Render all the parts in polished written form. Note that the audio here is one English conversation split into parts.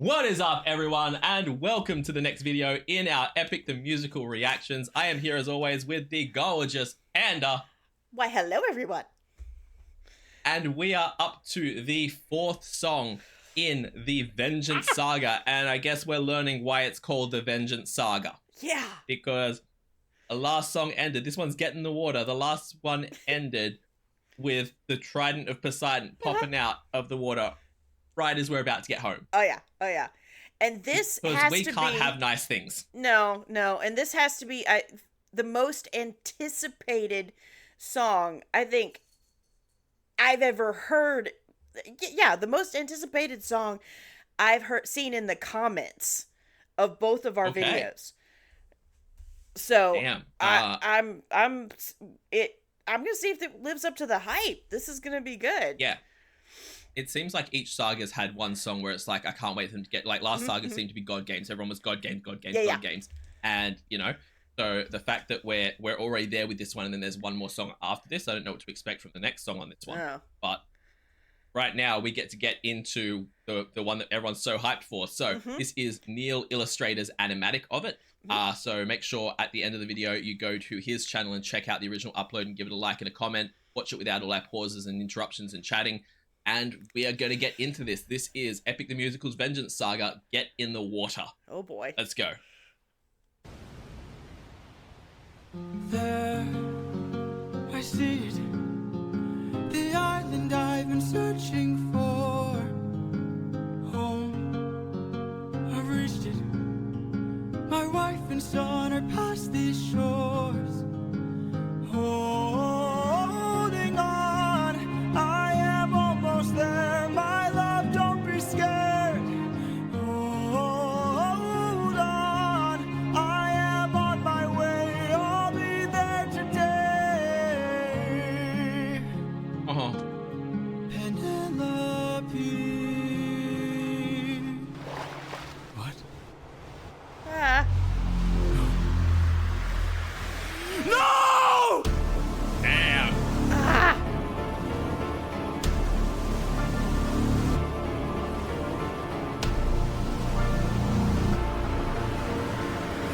What is up, everyone, and welcome to the next video in our Epic the Musical reactions. I am here as always with the gorgeous Panda. Why, hello, everyone. And we are up to the fourth song in the Vengeance Saga, and I guess we're learning why it's called the Vengeance Saga. Yeah. Because the last song ended, this one's Get in the Water, the last one ended with the trident of Poseidon popping out of the water right as we're about to get home. Oh, yeah. Oh, yeah. And this because has we to can't be... have nice things. No. And this has to be the most anticipated song I think I've ever heard. Yeah, the most anticipated song I've seen in the comments of both of our videos. So damn. I'm gonna see if it lives up to the hype. This is gonna be good. Yeah. It seems like each saga's had one song where it's like, I can't wait for them to get, like, last saga seemed to be God Games. Everyone was God Games, God Games, God Games. And, you know, so the fact that we're already there with this one and then there's one more song after this, I don't know what to expect from the next song on this one. Oh. But right now we get into the one that everyone's so hyped for. So this is Neil Illustrator's animatic of it. So make sure at the end of the video you go to his channel and check out the original upload and give it a like and a comment. Watch it without all our pauses and interruptions and chatting. And we are going to get into this. This is Epic the Musical's Vengeance Saga, Get in the Water. Oh boy. Let's go. There, I see it. The island I've been searching for. Home, I've reached it. My wife and son are past these shores. Holding on, I am almost there. My love, don't be scared. Hold on, I am on my way. I'll be there today. Penelope. What? No! Damn.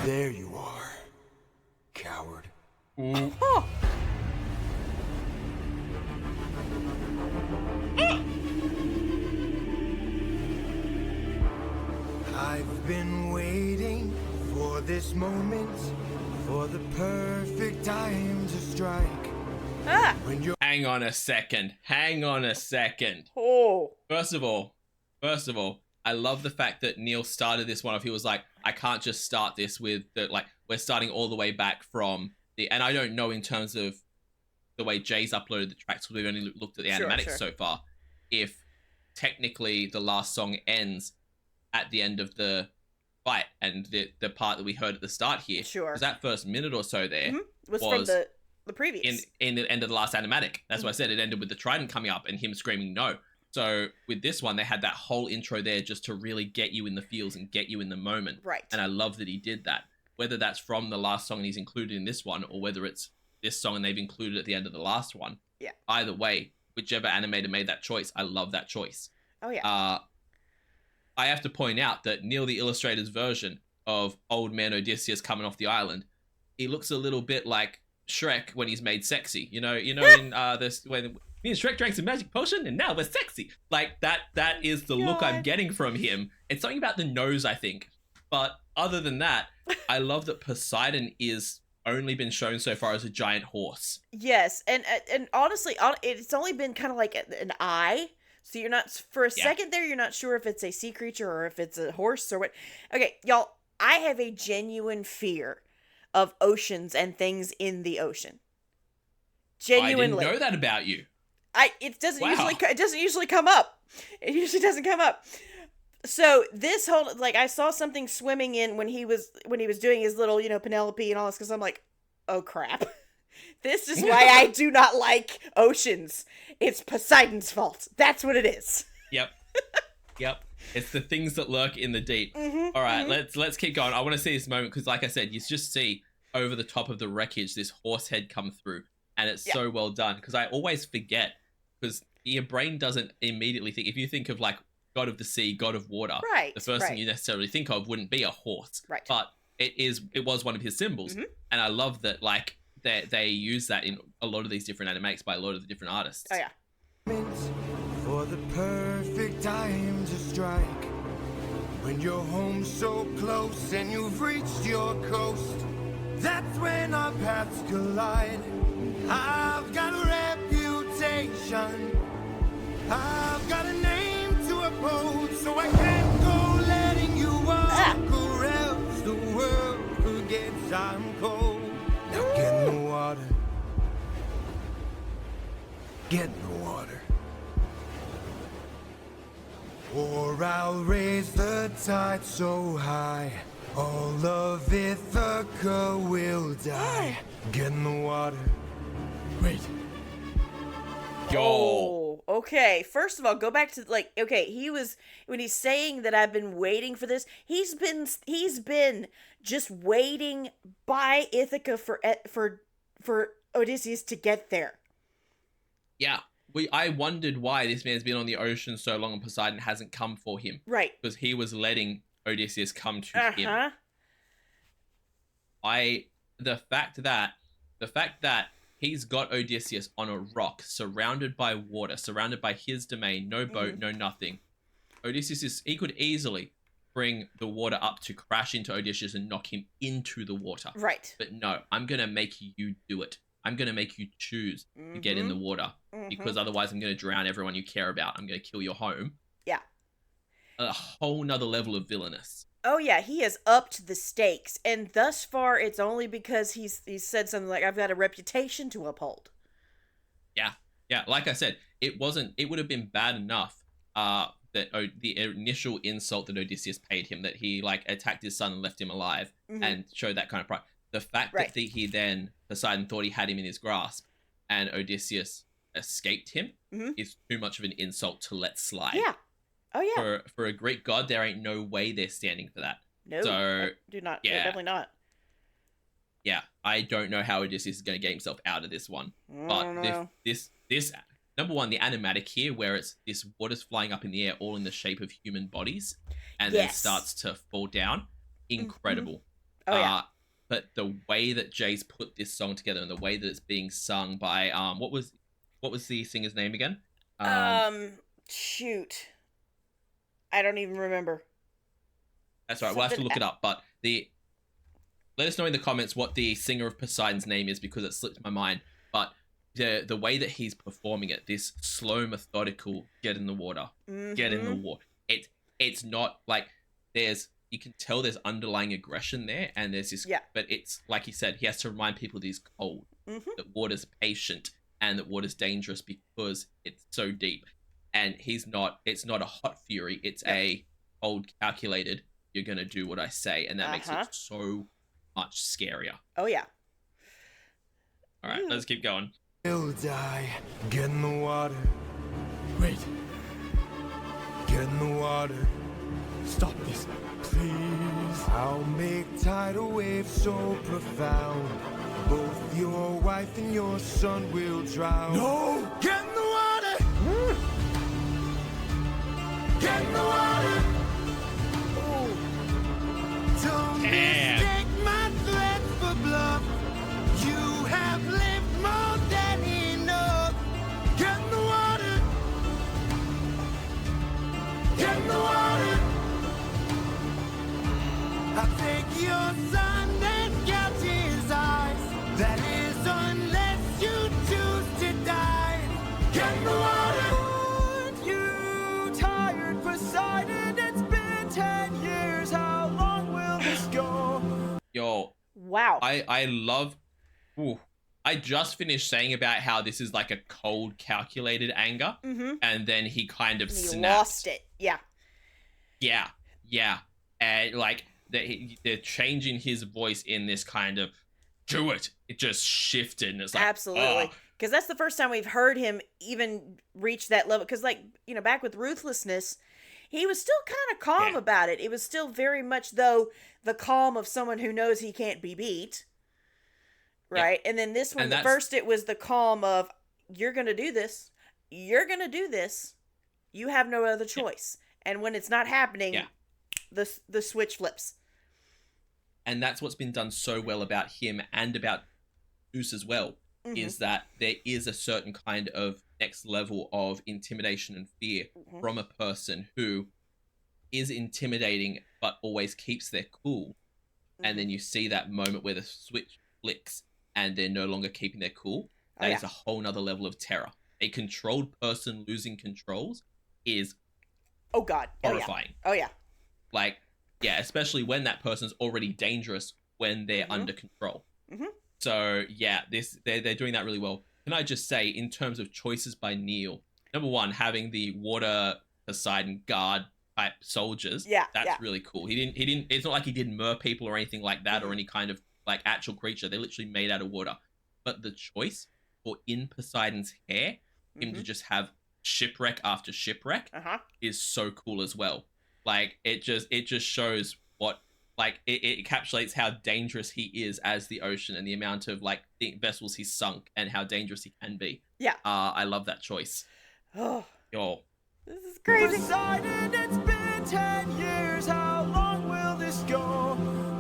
There you are, coward. I've been waiting for this moment, for the perfect time to strike. When you're Hang on a second. Hang on a second. Oh. First of all, I love the fact that Neil started this one off. He was like, I can't just start this with the, like, we're starting all the way back from the, and I don't know in terms of the way Jay's uploaded the tracks, because we've only looked at the animatics so far, if technically the last song ends at the end of the fight and the part that we heard at the start here. Sure. Because that first minute or so there was from the previous. in the end of the last animatic. That's why I said it ended with the trident coming up and him screaming no. So with this one, they had that whole intro there just to really get you in the feels and get you in the moment. Right. And I love that he did that. Whether that's from the last song and he's included in this one, or whether it's this song and they've included at the end of the last one. Yeah. Either way, whichever animator made that choice, I love that choice. Oh, yeah. I have to point out that Neil the Illustrator's version of Old Man Odysseus coming off the island, he looks a little bit like Shrek when he's made sexy. You know, in this, when me and Shrek drank some magic potion and now we're sexy. Like that is the look I'm getting from him. It's something about the nose, I think. But other than that, I love that Poseidon is only been shown so far as a giant horse. Yes, and honestly, it's only been kind of like an eye. So you're not, for a second there, you're not sure if it's a sea creature or if it's a horse or what. Okay, y'all, I have a genuine fear of oceans and things in the ocean. Genuinely. I didn't know that about you. It doesn't usually come up. It usually doesn't come up. So this whole, like, I saw something swimming in when he was doing his little, Penelope and all this, because I'm like, oh crap. This is why I do not like oceans. It's Poseidon's fault. That's what it is. Yep. It's the things that lurk in the deep. All right, let's keep going. I want to see this moment because, like I said, you just see over the top of the wreckage this horse head come through, and it's so well done. Because I always forget, because your brain doesn't immediately think. If you think of like god of the sea, god of water. Right. The first thing you necessarily think of wouldn't be a horse. Right. But it was one of his symbols. Mm-hmm. And I love that, like, they use that in a lot of these different animes by a lot of the different artists. Oh, yeah. For the perfect time to strike. When you're home so close and you've reached your coast, that's when our paths collide. I've got a reputation, I've got a name to uphold, so I can't go letting you walk, or else the world forgets I'm cold. Now get in the water. Get in the water. Or I'll raise the tide so high, all of Ithaca will die. Get in the water. Wait. Yo. Oh, okay. First of all, go back to like, okay, when he's saying that I've been waiting for this, he's been just waiting by Ithaca for Odysseus to get there. Yeah. I wondered why this man's been on the ocean so long and Poseidon hasn't come for him. Right. Because he was letting Odysseus come to him. The fact that he's got Odysseus on a rock, surrounded by water, surrounded by his domain, no boat, no nothing. He could easily bring the water up to crash into Odysseus and knock him into the water. Right. But no, I'm going to make you do it. I'm going to make you choose to get in the water because otherwise I'm going to drown everyone you care about. I'm going to kill your home. Yeah. A whole nother level of villainous. Oh yeah, he has upped the stakes, and thus far it's only because he's said something like, I've got a reputation to uphold. Yeah. Like I said, it would have been bad enough that the initial insult that Odysseus paid him, that he like attacked his son and left him alive and showed that kind of pride. The fact that Poseidon thought he had him in his grasp and Odysseus escaped him is too much of an insult to let slide. Yeah. Oh, yeah. For a Greek god, there ain't no way they're standing for that. No, so, do not. Yeah. Definitely not. Yeah, I don't know how Odysseus is going to get himself out of this one. But this number one, the animatic here, where it's this water's flying up in the air, all in the shape of human bodies, and then starts to fall down. Incredible. Oh, yeah. But the way that Jay's put this song together and the way that it's being sung by what was the singer's name again? Shoot, I don't even remember. That's right. We'll have to look it up. But let us know in the comments what the singer of Poseidon's name is because it slipped my mind. But the way that he's performing it, this slow, methodical, get in the water, get in the water. It's not like you can tell there's underlying aggression there, and there's this. Yeah. But it's like he said, he has to remind people that he's cold, that water's patient, and that water's dangerous because it's so deep. And it's not a hot fury. It's a cold, calculated. You're gonna do what I say, and that makes it so much scarier. Oh yeah. All right, let's keep going. He'll die. Get in the water. Wait. Get in the water. Stop this, please. I'll make tidal waves so profound, both your wife and your son will drown. No! Get in the water! Get in the water! Don't mistake my threats for bluff. You have lived more than enough. Get in the water! Get in the water! I'll take your son and gouge his eyes. That is unless you choose to die. Get in the water! Aren't you tired, Poseidon? It's been 10 years. How long will this go? Yo. Wow. I love... Ooh. I just finished saying about how this is like a cold, calculated anger. And then he kind of snapped. He lost it. Yeah. Yeah. And like... They're changing his voice in this kind of do it. It just shifted, and it's like absolutely, because that's the first time we've heard him even reach that level. Because back with Ruthlessness, he was still kind of calm about it. It was still very much though the calm of someone who knows he can't be beat, right? And then this one, first it was the calm of you're gonna do this, you have no other choice. And when it's not happening, Yeah. the switch flips. And that's what's been done so well about him and about Zeus as well, is that there is a certain kind of next level of intimidation and fear from a person who is intimidating but always keeps their cool. And then you see that moment where the switch flicks and they're no longer keeping their cool. That is a whole nother level of terror. A controlled person losing controls is horrifying. Oh yeah. Like, yeah, especially when that person's already dangerous when they're under control. So yeah, they're doing that really well. Can I just say, in terms of choices by Neil, number one, having the water Poseidon guard type soldiers, that's really cool. He didn't. It's not like he did mer people or anything like that, or any kind of like actual creature. They're literally made out of water. But the choice for in Poseidon's hair, him to just have shipwreck after shipwreck, is so cool as well. Like it just shows what. Like, it encapsulates how dangerous he is as the ocean and the amount of, like, vessels he's sunk and how dangerous he can be. Yeah. I love that choice. Oh. Yo. This is crazy. Poseidon, it's been 10 years. How long will this go?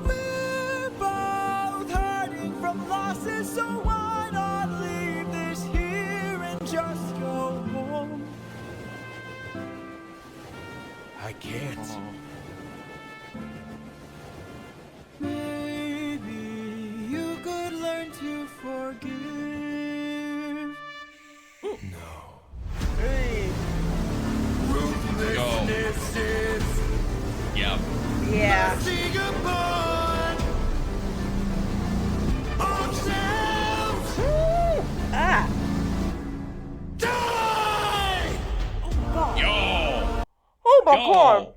We're both hurting from losses, so why not leave this here and just go home? I can't. Maybe you could learn to forgive. No. Hey. Ruthlessness is Yep. Yeah. mercy upon ourselves. Ah. Die! Oh god. Yo. Oh my god.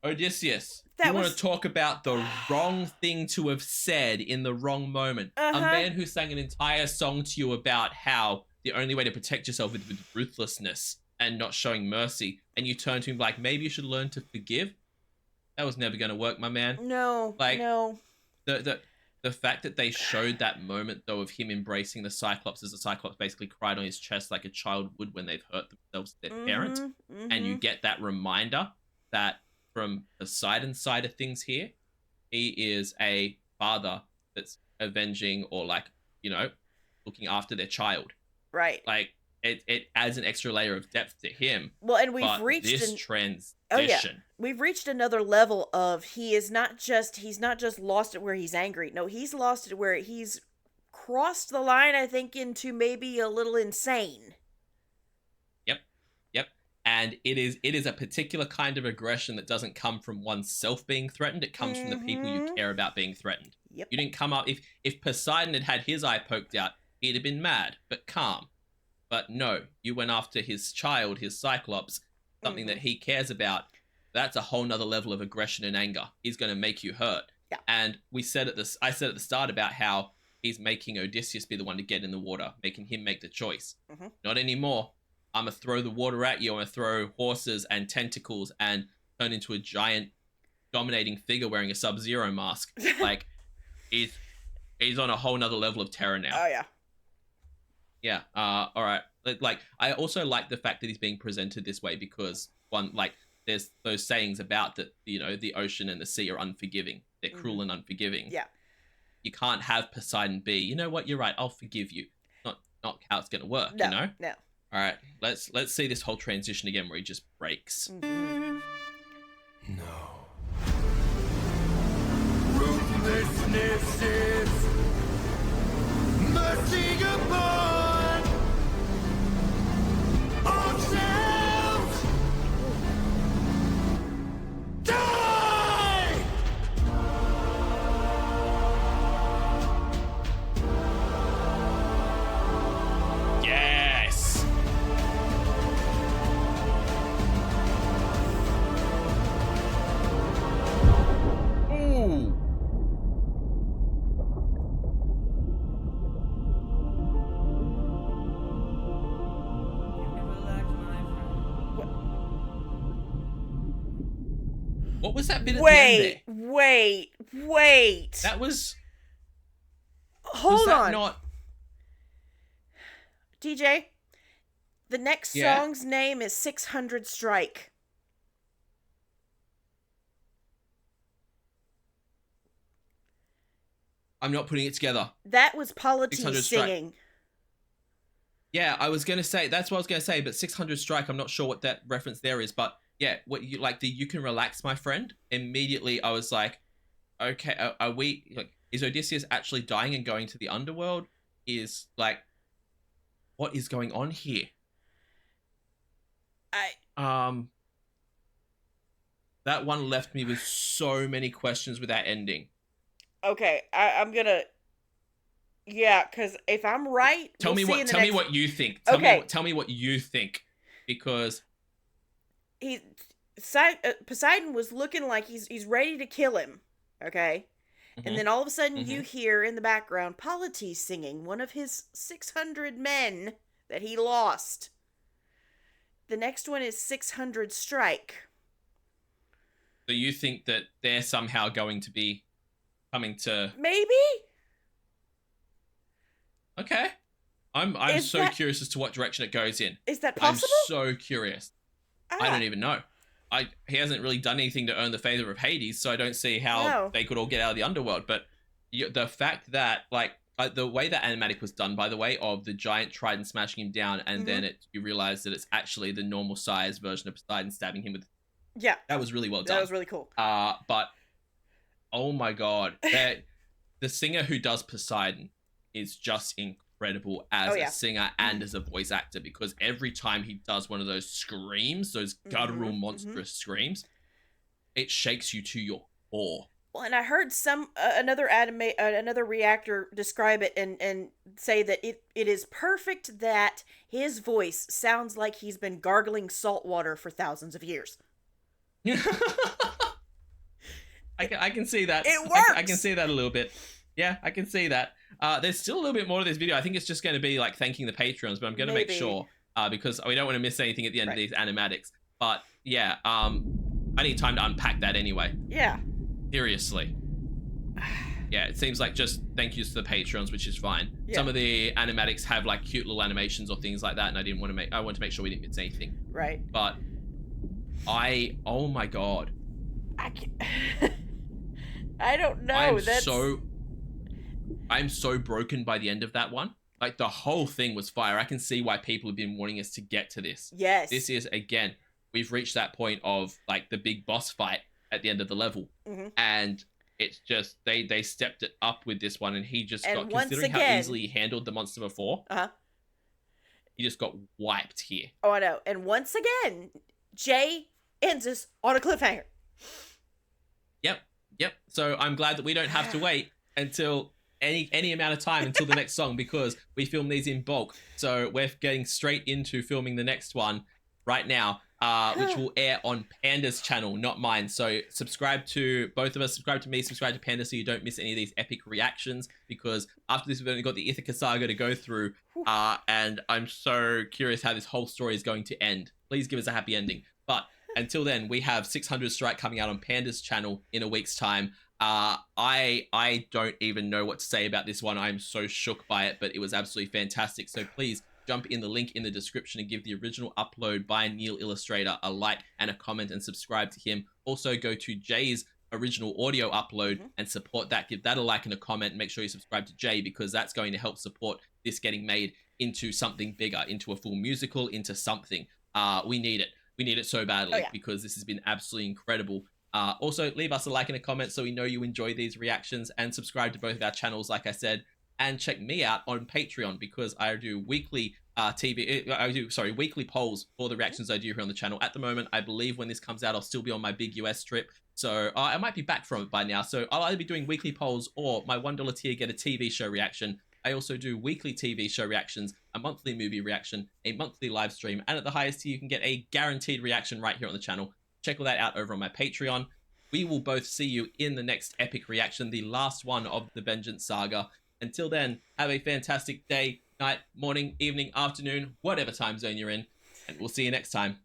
Odysseus, That you want was- to talk about the wrong thing to have said in the wrong moment. A man who sang an entire song to you about how the only way to protect yourself is with ruthlessness and not showing mercy, and you turn to him like, maybe you should learn to forgive. That was never going to work, my man. No. Like, no. The fact that they showed that moment, though, of him embracing the Cyclops as the Cyclops basically cried on his chest like a child would when they've hurt themselves to their parent, and you get that reminder that from Poseidon's side of things here, he is a father that's avenging or, like, you know, looking after their child. Right. Like, it adds an extra layer of depth to him. Well, and we've But reached this transition. we've reached another level of he's not just lost it where he's angry. No, he's lost it where he's crossed the line, I think, into maybe a little insane. Yep. And it is a particular kind of aggression that doesn't come from oneself being threatened. It comes from the people you care about being threatened. Yep. You didn't come up if Poseidon had his eye poked out, he'd have been mad but calm. But no, you went after his child, his Cyclops, something that he cares about. That's a whole nother level of aggression and anger. He's going to make you hurt. Yeah. And I said at the start about how he's making Odysseus be the one to get in the water, making him make the choice. Not anymore. I'm going to throw the water at you. I'm going to throw horses and tentacles and turn into a giant dominating figure wearing a Sub-Zero mask. Like, he's on a whole nother level of terror now. Oh yeah. Yeah. All right. Like, I also like the fact that he's being presented this way because there's those sayings about that, you know, the ocean and the sea are unforgiving. They're cruel and unforgiving. Yeah. You can't have Poseidon be, you know what, you're right, I'll forgive you. Not how it's gonna work, No. you know? No. All right. Let's see this whole transition again where he just breaks. No. Ruthlessness is mercy upon ourselves. Die! Yes. Ooh. What was that bit at the end there? Wait. That was Hold was that on. not TJ, The next Yeah. song's name is 600 Strike. I'm not putting it together. That was Polity 600 Strike. singing. Yeah, I was gonna say that's what I was gonna say, but 600 Strike, I'm not sure what that reference there is, but yeah, what you like the "You Can Relax, My Friend." Immediately, I was like, okay, are we like, is Odysseus actually dying and going to the underworld? Is like, what is going on here? That one left me with so many questions with that ending. Okay, I'm gonna. Yeah, because if I'm right, tell me what you think. Tell me what you think, because Poseidon was looking like he's ready to kill him. Okay, and then all of a sudden you hear in the background Polity singing, one of his 600 men that he lost. The next one is 600 Strike. So you think that they're somehow going to be coming to... Maybe? Okay. I'm so curious as to what direction it goes in. Is that possible? I'm so curious. I don't even know. He hasn't really done anything to earn the favor of Hades, so I don't see how they could all get out of the underworld. But the fact that, like, the way that animatic was done, by the way, of the giant trident smashing him down, and then you realize that it's actually the normal size version of Poseidon stabbing him with... Yeah. That was really well done. That was really cool. But, oh my god. The singer who does Poseidon is just incredible as a singer and as a voice actor, because every time he does one of those screams, those guttural monstrous screams, it shakes you to your core. Well, and I heard another reactor describe it and say that it is perfect that his voice sounds like he's been gargling salt water for thousands of years. I can see that. It works. I can see that a little bit. Yeah, I can see that. There's still a little bit more to this video. I think it's just going to be like thanking the Patreons, but I'm going to make sure because we don't want to miss anything at the end of these animatics. But yeah, I need time to unpack that anyway. Yeah. Seriously. Yeah, it seems like just thank yous to the Patreons, which is fine. Yeah. Some of the animatics have like cute little animations or things like that, and I wanted to make sure we didn't miss anything. Right. But oh my god. I don't know. I'm so broken by the end of that one. Like, the whole thing was fire. I can see why people have been wanting us to get to this. Yes. This is, again, we've reached that point of like the big boss fight at the end of the level. And it's just, they stepped it up with this one, and he just got, considering how easily he handled the monster before, he just got wiped here. Oh, I know. And once again, Jay ends us on a cliffhanger. Yep. So I'm glad that we don't have to wait until any amount of time until the next song, because we film these in bulk. So we're getting straight into filming the next one right now, which will air on Panda's channel, not mine. So subscribe to both of us, subscribe to me, subscribe to Panda, so you don't miss any of these epic reactions, because after this we've only got the Ithaca Saga to go through, and I'm so curious how this whole story is going to end. Please give us a happy ending. But until then, we have 600 Strike coming out on Panda's channel in a week's time. I don't even know what to say about this one. I'm so shook by it, but it was absolutely fantastic. So please jump in the link in the description and give the original upload by Neil Illustrator a like and a comment, and subscribe to him. Also go to Jay's original audio upload and support that. Give that a like and a comment, and make sure you subscribe to Jay, because that's going to help support this getting made into something bigger, into a full musical, into something. We need it. We need it so badly, because this has been absolutely incredible. Also, leave us a like and a comment so we know you enjoy these reactions, and subscribe to both of our channels, like I said, and check me out on Patreon, because I do weekly weekly polls for the reactions I do here on the channel. At the moment, I believe when this comes out, I'll still be on my big US trip, so I might be back from it by now. So I'll either be doing weekly polls, or my $1 tier get a TV show reaction. I also do weekly TV show reactions, a monthly movie reaction, a monthly live stream, and at the highest tier, you can get a guaranteed reaction right here on the channel. Check all that out over on my Patreon. We will both see you in the next epic reaction, the last one of the Vengeance Saga. Until then, have a fantastic day, night, morning, evening, afternoon, whatever time zone you're in, and we'll see you next time.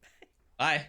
Bye.